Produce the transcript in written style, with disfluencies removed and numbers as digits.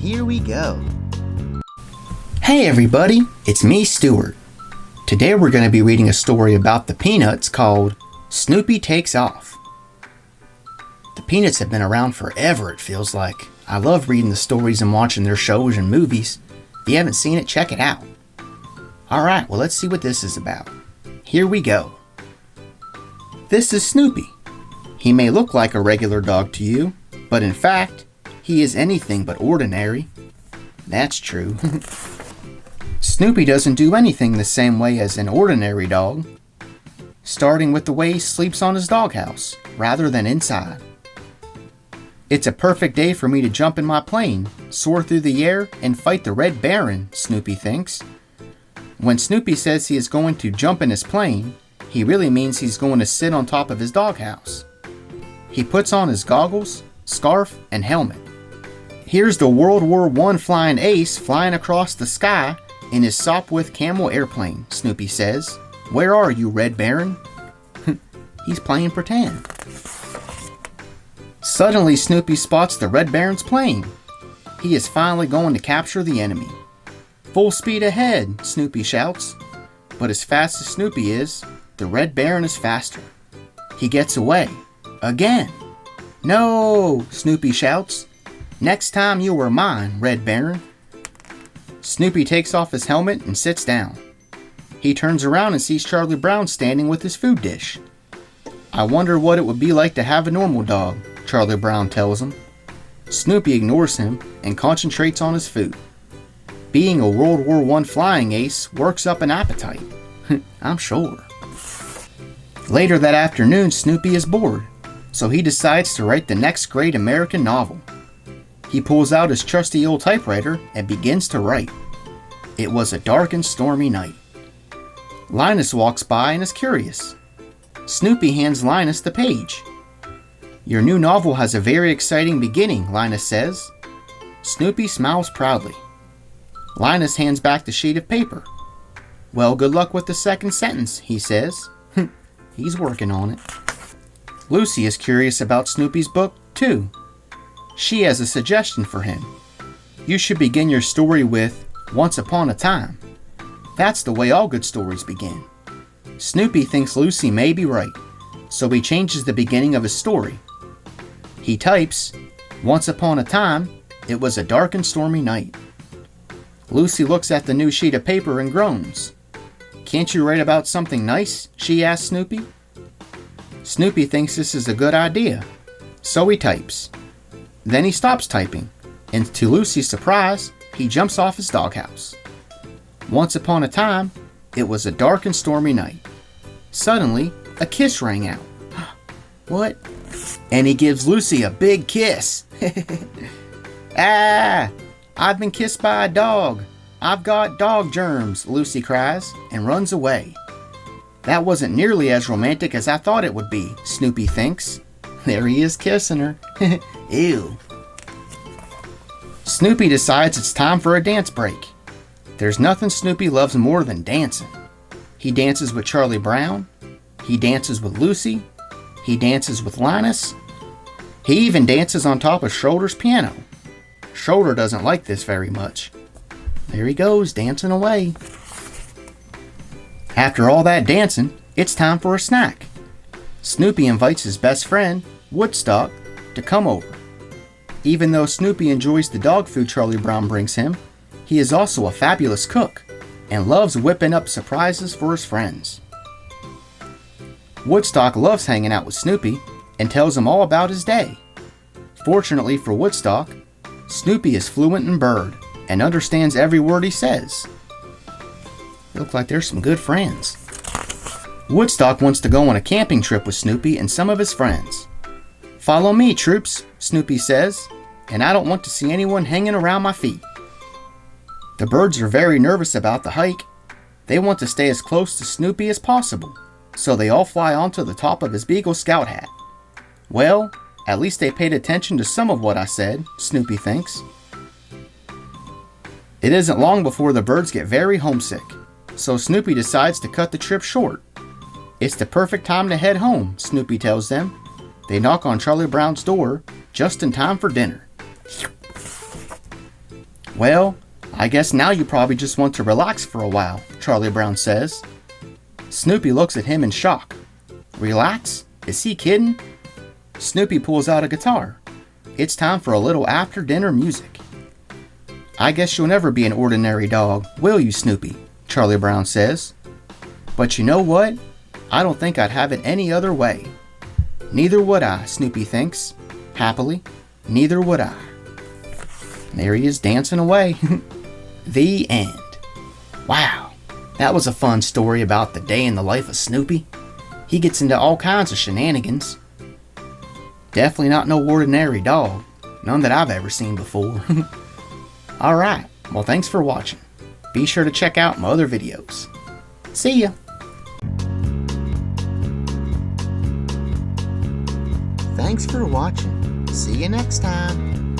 Here we go. Hey everybody, it's me, Stuart. Today we're going to be reading a story about the Peanuts called Snoopy Takes Off. The Peanuts have been around forever, it feels like. I love reading the stories and watching their shows and movies. If you haven't seen it, check it out. Alright, well let's see what this is about. Here we go. This is Snoopy. He may look like a regular dog to you, but in fact, he is anything but ordinary. That's true. Snoopy doesn't do anything the same way as an ordinary dog, starting with the way he sleeps on his doghouse, rather than inside. It's a perfect day for me to jump in my plane, soar through the air, and fight the Red Baron, Snoopy thinks. When Snoopy says he is going to jump in his plane, he really means he's going to sit on top of his doghouse. He puts on his goggles, scarf, and helmet. Here's the World War I flying ace flying across the sky in his Sopwith Camel airplane, Snoopy says. Where are you, Red Baron? He's playing pretend. Suddenly, Snoopy spots the Red Baron's plane. He is finally going to capture the enemy. Full speed ahead, Snoopy shouts. But as fast as Snoopy is, the Red Baron is faster. He gets away. Again. No, Snoopy shouts. Next time you are mine, Red Baron. Snoopy takes off his helmet and sits down. He turns around and sees Charlie Brown standing with his food dish. I wonder what it would be like to have a normal dog, Charlie Brown tells him. Snoopy ignores him and concentrates on his food. Being a World War I flying ace works up an appetite. I'm sure. Later that afternoon, Snoopy is bored, so he decides to write the next great American novel. He pulls out his trusty old typewriter and begins to write. It was a dark and stormy night. Linus walks by and is curious. Snoopy hands Linus the page. Your new novel has a very exciting beginning, Linus says. Snoopy smiles proudly. Linus hands back the sheet of paper. Well, good luck with the second sentence, he says. He's working on it. Lucy is curious about Snoopy's book, too. She has a suggestion for him. You should begin your story with, Once Upon a Time. That's the way all good stories begin. Snoopy thinks Lucy may be right, so he changes the beginning of his story. He types, Once upon a time, it was a dark and stormy night. Lucy looks at the new sheet of paper and groans. Can't you write about something nice? She asks Snoopy. Snoopy thinks this is a good idea, so he types. Then he stops typing, and to Lucy's surprise, he jumps off his doghouse. Once upon a time, it was a dark and stormy night. Suddenly, a kiss rang out. What? And he gives Lucy a big kiss. Ah! I've been kissed by a dog. I've got dog germs, Lucy cries, and runs away. That wasn't nearly as romantic as I thought it would be, Snoopy thinks. There he is kissing her. Ew. Snoopy decides it's time for a dance break. There's nothing Snoopy loves more than dancing. He dances with Charlie Brown. He dances with Lucy. He dances with Linus. He even dances on top of Schroeder's piano. Schroeder doesn't like this very much. There he goes, dancing away. After all that dancing, it's time for a snack. Snoopy invites his best friend, Woodstock, to come over. Even though Snoopy enjoys the dog food Charlie Brown brings him, he is also a fabulous cook and loves whipping up surprises for his friends. Woodstock loves hanging out with Snoopy and tells him all about his day. Fortunately for Woodstock, Snoopy is fluent in bird and understands every word he says. They look like they're some good friends. Woodstock wants to go on a camping trip with Snoopy and some of his friends. Follow me, troops, Snoopy says, and I don't want to see anyone hanging around my feet. The birds are very nervous about the hike. They want to stay as close to Snoopy as possible, so they all fly onto the top of his Beagle Scout hat. Well, at least they paid attention to some of what I said, Snoopy thinks. It isn't long before the birds get very homesick, so Snoopy decides to cut the trip short. It's the perfect time to head home, Snoopy tells them. They knock on Charlie Brown's door just in time for dinner. Well, I guess now you probably just want to relax for a while, Charlie Brown says. Snoopy looks at him in shock. Relax? Is he kidding? Snoopy pulls out a guitar. It's time for a little after-dinner music. I guess you'll never be an ordinary dog, will you, Snoopy? Charlie Brown says. But you know what? I don't think I'd have it any other way. Neither would I, Snoopy thinks. Happily, neither would I. There he is dancing away. The end. Wow, that was a fun story about the day in the life of Snoopy. He gets into all kinds of shenanigans. Definitely not no ordinary dog. None that I've ever seen before. Alright, well thanks for watching. Be sure to check out my other videos. See ya! Thanks for watching. See you next time.